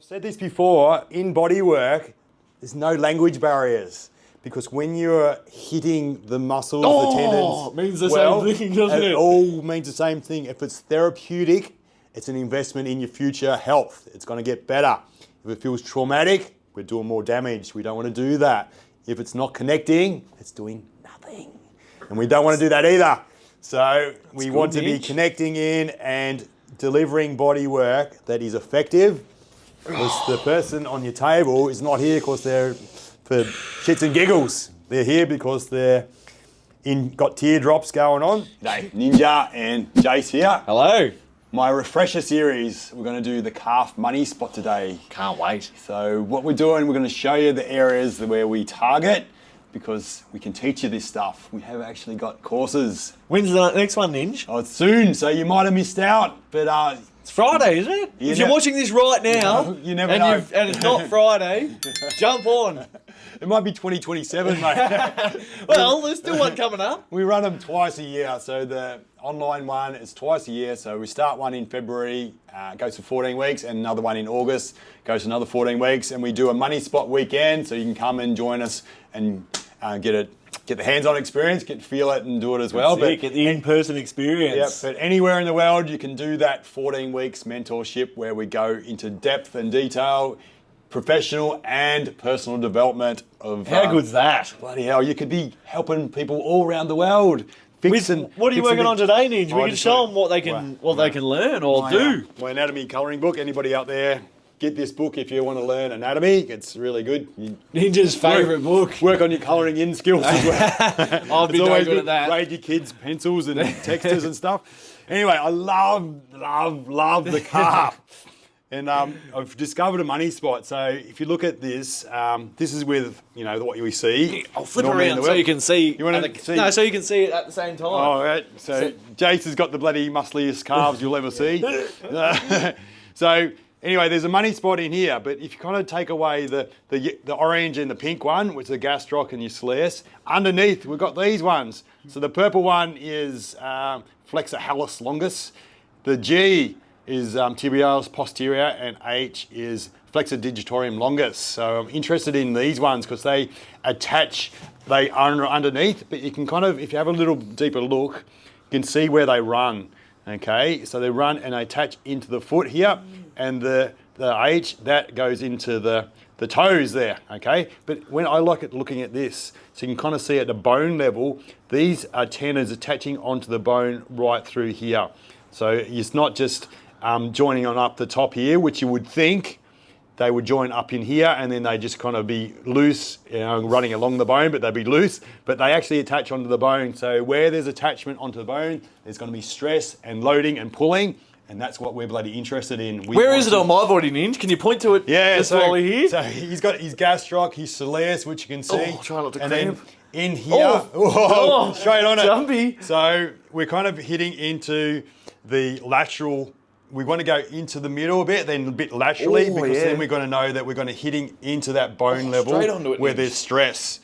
I've said this before, in body work, there's no language barriers. Because when you're hitting the muscles, the tendons, it means the same thing, doesn't it? It all means the same thing. If it's therapeutic, it's an investment in your future health. It's going to get better. If it feels traumatic, we're doing more damage. We don't want to do that. If it's not connecting, it's doing nothing. And we don't want to do that either. So we want to be connecting in and delivering body work that is effective. Because the person on your table is not here because they're for shits and giggles. They're here because they're got teardrops going on. Today, Ninja and Jace here. Hello. My refresher series, we're going to do the calf money spot today. Can't wait. So what we're doing, we're going to show you the areas where we target because we can teach you this stuff. We have actually got courses. When's the next one, Ninja? Oh, it's soon, so you might have missed out, but it's Friday, isn't it? If you're watching this right now, you never know. And it's not Friday, jump on. It might be 2027, mate. Well, there's still one coming up. We run them twice a year. So the online one is twice a year. So we start one in February, goes for 14 weeks, and another one in August, goes for another 14 weeks. And we do a money spot weekend, so you can come and join us and get the hands-on experience, feel it and do it as well. But get the in-person experience. Yep, but anywhere in the world you can do that 14 weeks mentorship where we go into depth and detail, professional and personal development of... How good's that? Bloody hell, you could be helping people all around the world. What are you working on today, Ninja? We can show them what they can learn or do. My anatomy colouring book, anybody out there, get this book if you want to learn anatomy. It's really good. Ninja's favourite book. Work on your colouring in skills as well. I'll be no good at that. Grade your kids pencils and textures and stuff. Anyway, I love the calf. And I've discovered a money spot. So if you look at this, this is with what we see. I'll flip around so you can see. You want to see? No, so you can see it at the same time. Oh, right. So Jace has got the bloody muscliest calves you'll ever see. So anyway, there's a money spot in here, but if you kind of take away the orange and the pink one, which is the gastroc and your soleus, underneath we've got these ones. So the purple one is flexor hallucis longus. The G is tibialis posterior, and H is flexor digitorum longus. So I'm interested in these ones because they are underneath, but you can kind of, if you have a little deeper look, you can see where they run. Okay, so they run and they attach into the foot here, and the H, that goes into the toes there, okay? But when I like it looking at this, so you can kind of see at the bone level, these are tendons attaching onto the bone right through here. So it's not just joining on up the top here, which you would think they would join up in here and then they just kind of be loose, running along the bone, but they'd be loose, but they actually attach onto the bone. So where there's attachment onto the bone, there's going to be stress and loading and pulling, and that's what we're bloody interested in. Where is it on my body, Ninja? Can you point to it while we're here? So he's got his gastroc, his soleus, which you can see. Oh, try not to and cramp. Then in here, straight on it. Jumpy. So we're kind of hitting into the lateral. We want to go into the middle a bit, then a bit laterally, because then we're going to know that we're going to hitting into that bone level where there's stress.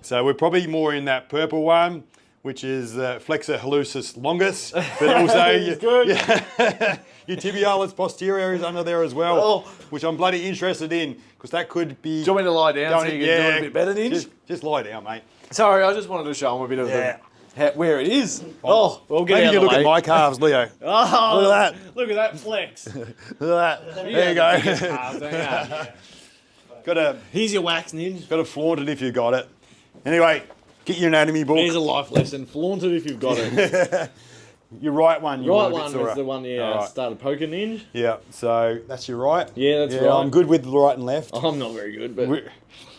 So we're probably more in that purple one, which is flexor hallucis longus, but also your tibialis posterior is under there as well, which I'm bloody interested in, because that could be... Do you want me to lie down so you can do it a bit better, Ninja? Just lie down, mate. Sorry, I just wanted to show them a bit of where it is. We'll get Maybe out you of the look way. at my calves, Leo. Oh, look at that. Look at that flex. Look at that. There you go. Here's your wax, Ninja. Got to flaunt it if you got it. Anyway, get your anatomy book. Here's a life lesson. Flaunt it if you've got it. Your right one. Right one was the one I started poking, Ninja. Yeah, so that's your right. Yeah, that's right. I'm good with the right and left. I'm not very good, but...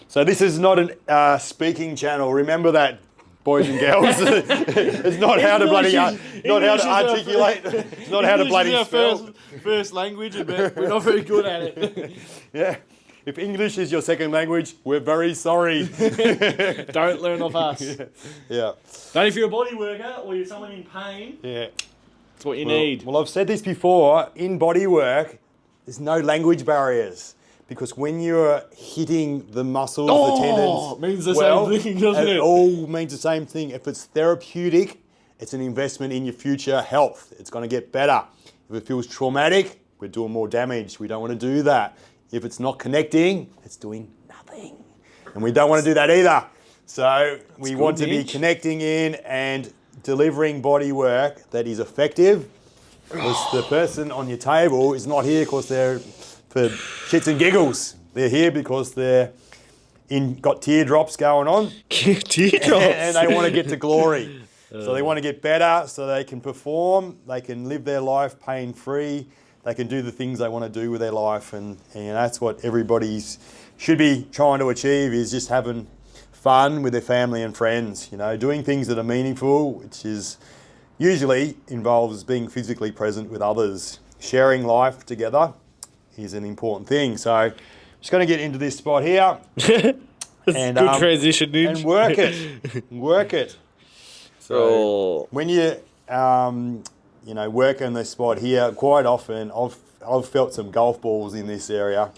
So this is not a speaking channel. Remember that, boys and girls. It's not how to bloody, not how to articulate. It's not how to bloody spell. First language, but we're not very good at it. Yeah. If English is your second language, we're very sorry. Don't learn off us. Yeah. Don't if you're a body worker or you're someone in pain. Yeah. That's what you need. Well, I've said this before. In body work, there's no language barriers. Because when you're hitting the muscles, the tendons, it means the same thing, doesn't it? It all means the same thing. If it's therapeutic, it's an investment in your future health. It's going to get better. If it feels traumatic, we're doing more damage. We don't want to do that. If it's not connecting, it's doing nothing. And we don't want to do that either. So we want to be connecting in and delivering body work that is effective. Because the person on your table is not here because they're for shits and giggles. They're here because they're got teardrops going on. Teardrops. And they want to get to glory. So they want to get better so they can perform, they can live their life pain-free, they can do the things they want to do with their life. And that's what everybody should be trying to achieve, is just having fun with their family and friends, you know, doing things that are meaningful, which is usually involves being physically present with others. Sharing life together is an important thing. So I'm just going to get into this spot here. And good transition, Ninja. And work it. Work it. So when you, you know, work on this spot here, quite often I've felt some golf balls in this area.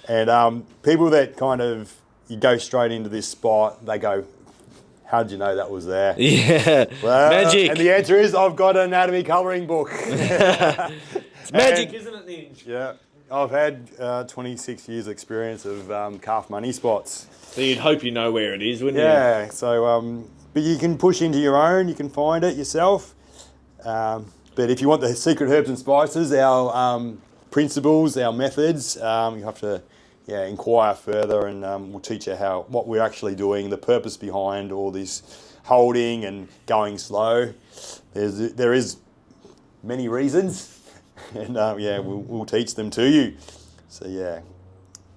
And people that kind of, you go straight into this spot, they go, how'd you know that was there? Yeah, well, magic. And the answer is, I've got an anatomy colouring book. It's magic, isn't it, Ninja? Yeah. I've had 26 years experience of calf money spots. So you'd hope you know where it is, wouldn't you? Yeah, so, but you can push into your own, you can find it yourself. But if you want the secret herbs and spices, our principles, our methods, you have to inquire further, and we'll teach you what we're actually doing, the purpose behind all this holding and going slow. There is many reasons, and we'll teach them to you. So yeah.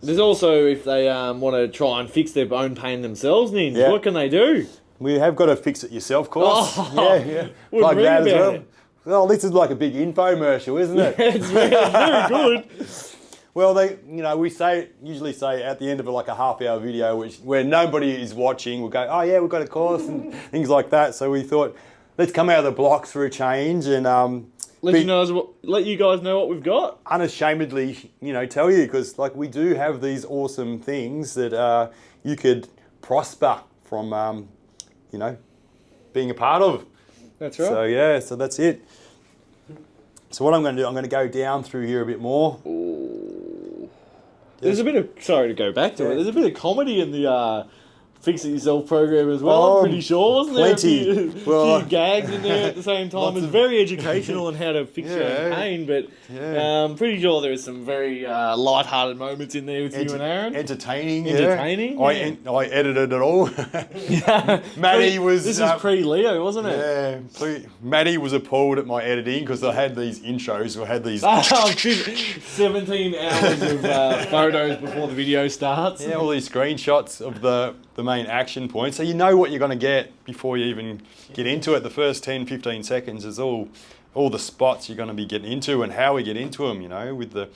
There's also, if they want to try and fix their own pain themselves, Ninja, what can they do? We have got a fix it yourself course. Oh, yeah. Plug that as well. Well, this is like a big infomercial, isn't it? It's very good. Well, we usually say at the end of like a half-hour video, where nobody is watching, we'll go, oh yeah, we've got a course and things like that. So we thought, let's come out of the blocks for a change and let you guys know what we've got. Unashamedly, tell you, because like we do have these awesome things that you could prosper from, being a part of. That's right. So yeah, so that's it. So what I'm going to do, I'm going to go down through here a bit more. There's a bit of, sorry to go back to it, there's a bit of comedy in the Fix It Yourself program as well, I'm pretty sure, wasn't plenty. there? A few gags in there at the same time. It's very educational on how to fix your own pain, but I'm pretty sure there is some very light-hearted moments in there with you and Aaron. Entertaining. I edited it all. Maddie was... This is pre-Leo, wasn't it? Yeah. Maddie was appalled at my editing because I had these intros, I had these... 17 hours of photos before the video starts. Yeah, all these screenshots of the main action points, so you know what you're going to get before you even get into it. The first 10-15 seconds is all the spots you're going to be getting into and how we get into them, with the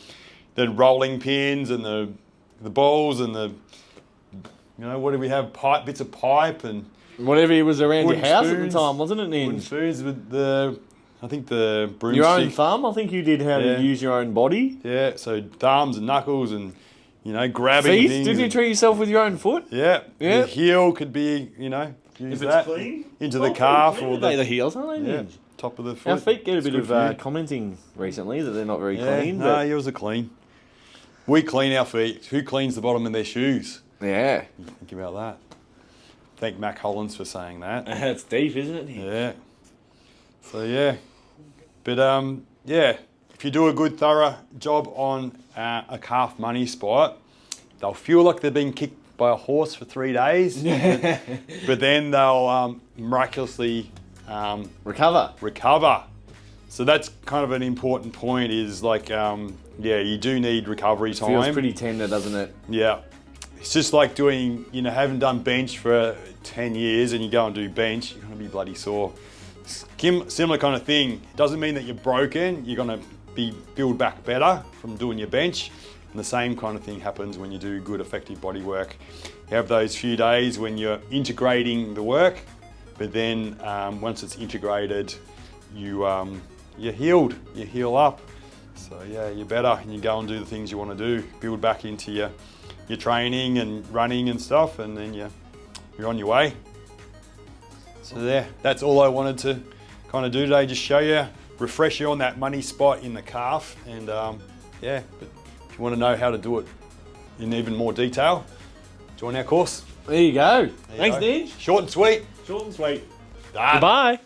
rolling pins and the balls and the what do we have, bits of pipe and whatever was around your house spoons, at the time, wasn't it, Ninja? Wooden spoons with the broomstick. Your own thumb, I think you did how to use your own body. Yeah, so thumbs and knuckles and grabbing feet? things. Didn't you treat yourself with your own foot? Yeah. The heel could be, use that clean? into the calf or the heels, aren't they? Yeah, top of the foot. Our feet get a bit of commenting recently that they're not very clean. No, yours are clean. We clean our feet. Who cleans the bottom of their shoes? Yeah. Think about that. Thank Mac Hollins for saying that. That's deep, isn't it? Yeah. So yeah, but if you do a good thorough job on a calf money spot, they'll feel like they've been kicked by a horse for 3 days, but then they'll miraculously recover. So that's kind of an important point, is like, you do need recovery time. Feels pretty tender, doesn't it? Yeah. It's just like doing, haven't done bench for 10 years and you go and do bench, you're going to be bloody sore. Similar kind of thing. Doesn't mean that you're broken. You're going to build back better from doing your bench. And the same kind of thing happens when you do good, effective body work. You have those few days when you're integrating the work, but then once it's integrated, you're healed. You heal up. So yeah, you're better, and you go and do the things you want to do. Build back into your training and running and stuff, and then you're on your way. So there, that's all I wanted to kind of do today. Just show you, refresh you on that money spot in the calf, and but if you want to know how to do it in even more detail, join our course. There you go. There you Thanks, go. Nidge. Short and sweet. Short and sweet. Done. Goodbye.